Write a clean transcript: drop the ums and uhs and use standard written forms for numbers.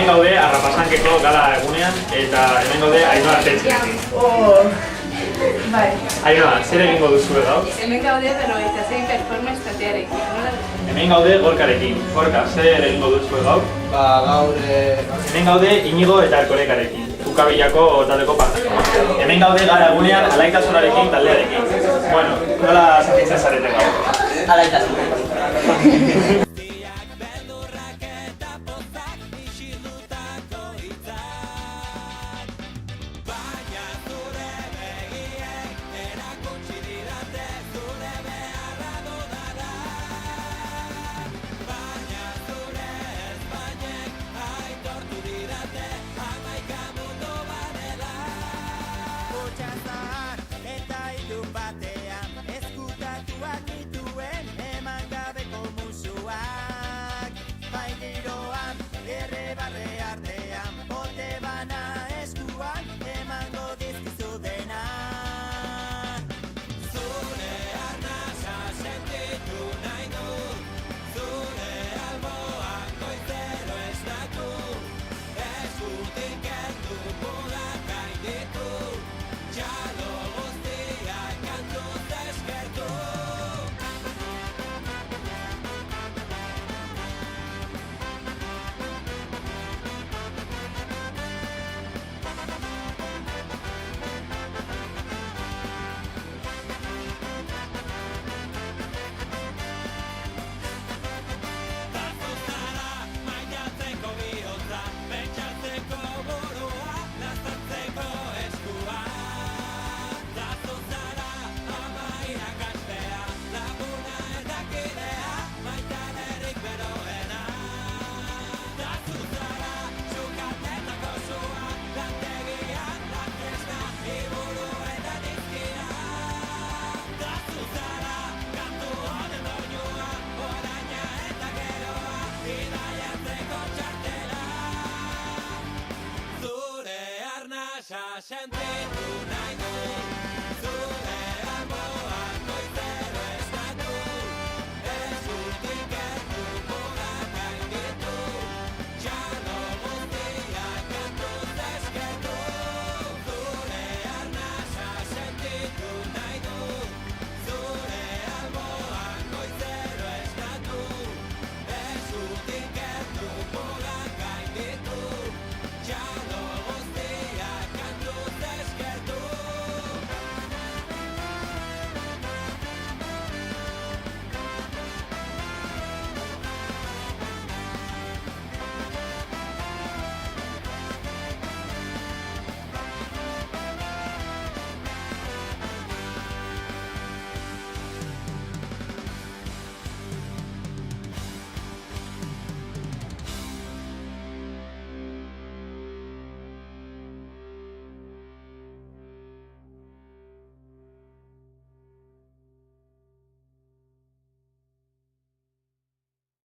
gaude Arrapasankeko gala egunean eta hemen gaude Ainhoa Artetxerekin. Bai. Ainhoa, zer egingo duzu gaur? Hemen gaude berrogeita zein performance taldearekin. Hemen gaude Gorkarekin. Gorka, zer egingo duzu gaur? Gaur... Hemen gaude Inigo eta Erkorekarekin. Ukabillako taldeko parte. Hemen gaude gara egunean Alaitasunarekin taldearekin. Bueno, nola sentitzen zarete gaur? Alaitasun.